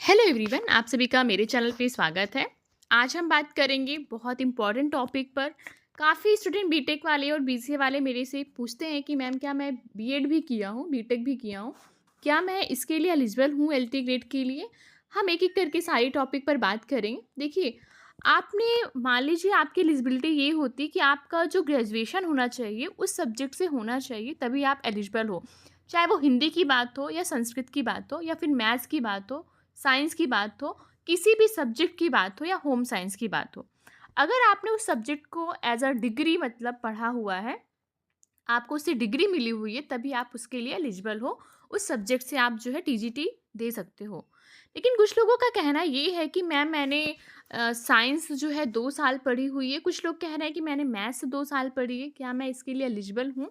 Hello everyone, आप सभी का मेरे चैनल पे स्वागत है। आज हम बात करेंगे बहुत इम्पोर्टेंट टॉपिक पर। काफ़ी स्टूडेंट बीटेक वाले और बीसीए वाले मेरे से पूछते हैं कि मैम क्या मैं बीएड भी किया हूँ, बीटेक भी किया हूँ, क्या मैं इसके लिए एलिजिबल हूँ एलटी ग्रेड के लिए। हम एक एक करके सारी टॉपिक पर बात करेंगे। देखिए, आपने मान लीजिए आपकी एलिजिबिलिटी ये होती कि आपका जो ग्रेजुएशन होना चाहिए उस सब्जेक्ट से होना चाहिए, तभी आप एलिजिबल हो। चाहे वो हिंदी की बात हो या संस्कृत की बात हो या फिर मैथ्स की बात हो, साइंस की बात हो, किसी भी सब्जेक्ट की बात हो या होम साइंस की बात हो। अगर आपने उस सब्जेक्ट को एज़ अ डिग्री मतलब पढ़ा हुआ है, आपको उससे डिग्री मिली हुई है, तभी आप उसके लिए एलिजिबल हो। उस सब्जेक्ट से आप जो है टीजीटी दे सकते हो। लेकिन कुछ लोगों का कहना ये है कि मैम मैंने साइंस जो है 2 साल पढ़ी हुई है, कुछ लोग कह रहे हैं कि मैंने मैथ्स 2 साल पढ़ी है, क्या मैं इसके लिए एलिजिबल हूँ?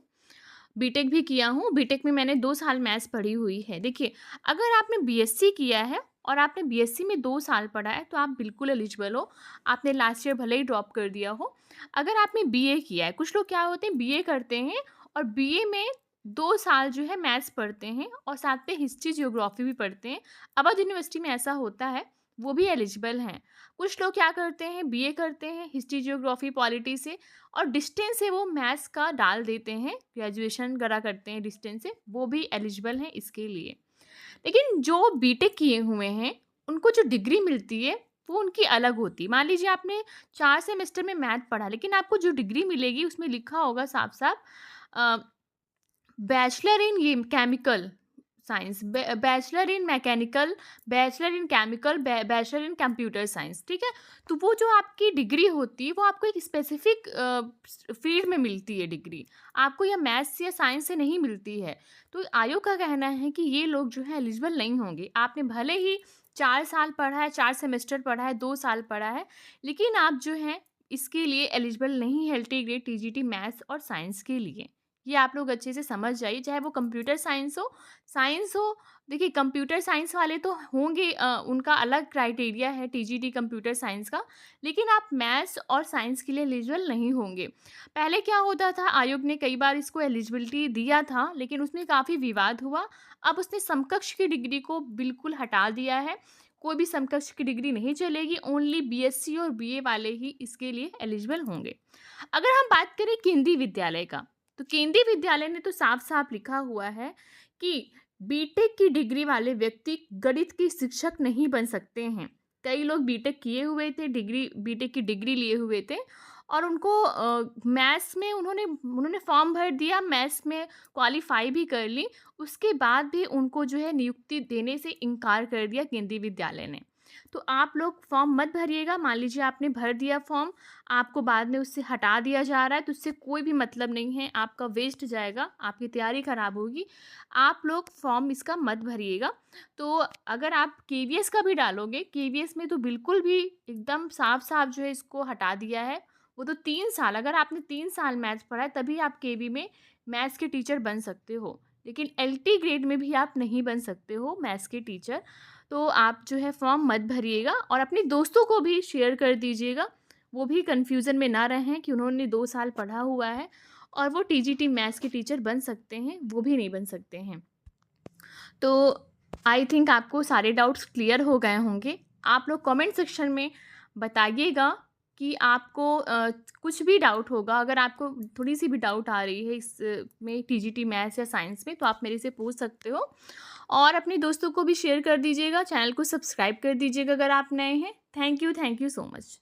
बीटेक भी किया हूँ, बीटेक में मैंने 2 साल मैथ्स पढ़ी हुई है। देखिए, अगर आपने बीएससी किया है और आपने बीएससी में 2 साल पढ़ा है, तो आप बिल्कुल एलिजिबल हो। आपने लास्ट ईयर भले ही ड्रॉप कर दिया हो। अगर आपने बीए किया है, कुछ लोग क्या होते हैं बीए करते हैं और बीए में 2 साल जो है मैथ्स पढ़ते हैं और साथ में हिस्ट्री, ज्योग्राफी भी पढ़ते हैं। अवध यूनिवर्सिटी में ऐसा होता है, वो भी एलिजिबल हैं। कुछ लोग क्या करते हैं, बीए करते हैं हिस्ट्री, ज्योग्राफी, पॉलिटी से और डिस्टेंस से वो मैथ्स का डाल देते हैं, ग्रेजुएशन वगैरह करते हैं डिस्टेंस से, वो भी एलिजिबल हैं इसके लिए। लेकिन जो बीटेक किए हुए हैं, उनको जो डिग्री मिलती है, वो उनकी अलग होती है। मान लीजिए आपने 4 सेमेस्टर में मैथ पढ़ा, लेकिन आपको जो डिग्री मिलेगी उसमें लिखा होगा साफ-साफ अ, बैचलर इन ये chemical science, bachelor in mechanical, bachelor in chemical, bachelor in computer science, ठीक है? तो वो जो आपकी डिग्री होती है, वो आपको एक स्पेसिफिक फील्ड में मिलती है डिग्री। आपको या मैथ्स या साइंस से नहीं मिलती है। तो आयोग का कहना है कि ये लोग जो है एलिजिबल नहीं होंगे। आपने भले ही 4 साल पढ़ा है, 4 सेमेस्टर पढ़ा है, 2 साल पढ़ा है, लेकिन आप जो हैं इसके लिए एलिजिबल नहीं है एलटी ग्रेड टीजीटी मैथ्स और साइंस के लिए। ये आप लोग अच्छे से समझ जाइए, चाहे वो कंप्यूटर साइंस हो, साइंस हो। देखिए, कंप्यूटर साइंस वाले तो होंगे, उनका अलग क्राइटेरिया है टीजीटी कंप्यूटर साइंस का, लेकिन आप मैथ्स और साइंस के लिए एलिजिबल नहीं होंगे। पहले क्या होता था, आयोग ने कई बार इसको एलिजिबिलिटी दिया था, लेकिन उसमें काफ़ी विवाद हुआ। अब उसने समकक्ष की डिग्री को बिल्कुल हटा दिया है। कोई भी समकक्ष की डिग्री नहीं चलेगी, ओनली बीएससी और बीए वाले ही इसके लिए एलिजिबल होंगे। अगर हम बात करें केंद्रीय विद्यालय का, तो केंद्रीय विद्यालय ने तो साफ-साफ लिखा हुआ है कि बीटेक की डिग्री वाले व्यक्ति गणित के शिक्षक नहीं बन सकते हैं। कई लोग बीटेक किए हुए थे, डिग्री बीटेक की डिग्री लिए हुए थे और उनको मैथ्स में उन्होंने फॉर्म भर दिया, मैथ्स में क्वालीफाई भी कर ली, उसके बाद भी उनको जो है नियुक्ति देने से इनकार कर दिया केंद्रीय विद्यालय ने। तो आप लोग फॉर्म मत भरिएगा। मान लीजिए आपने भर दिया फॉर्म, आपको बाद में उससे हटा दिया जा रहा है, तो उससे कोई भी मतलब नहीं है, आपका वेस्ट जाएगा, आपकी तैयारी खराब होगी। आप लोग फॉर्म इसका मत भरिएगा। तो अगर आप केवीएस का भी डालोगे, केवीएस में तो बिल्कुल भी एकदम साफ-साफ जो है इसको हटा दिया है। वो तो 3 साल, अगर आपने 3 साल मैथ्स पढ़ा है तभी आप केवी में मैथ्स के टीचर बन सकते हो। लेकिन एलटी ग्रेड में भी आप नहीं बन सकते हो मैथ्स के टीचर। तो आप जो है फॉर्म मत भरिएगा और अपने दोस्तों को भी शेयर कर दीजिएगा। वो भी कन्फ्यूज़न में ना रहें कि उन्होंने 2 साल पढ़ा हुआ है और वो टीजीटी मैथ्स के टीचर बन सकते हैं, वो भी नहीं बन सकते हैं। तो आई थिंक आपको सारे डाउट्स क्लियर हो गए होंगे। आप लोग कमेंट सेक्शन में बताइएगा कि आपको कुछ भी डाउट होगा, अगर आपको थोड़ी-सी भी डाउट आ रही है इस में टीजीटी मैथ्स या साइंस में, तो आप मेरे से पूछ सकते हो और अपने दोस्तों को भी शेयर कर दीजिएगा, चैनल को सब्सक्राइब कर दीजिएगा अगर आप नए हैं। Thank you so much.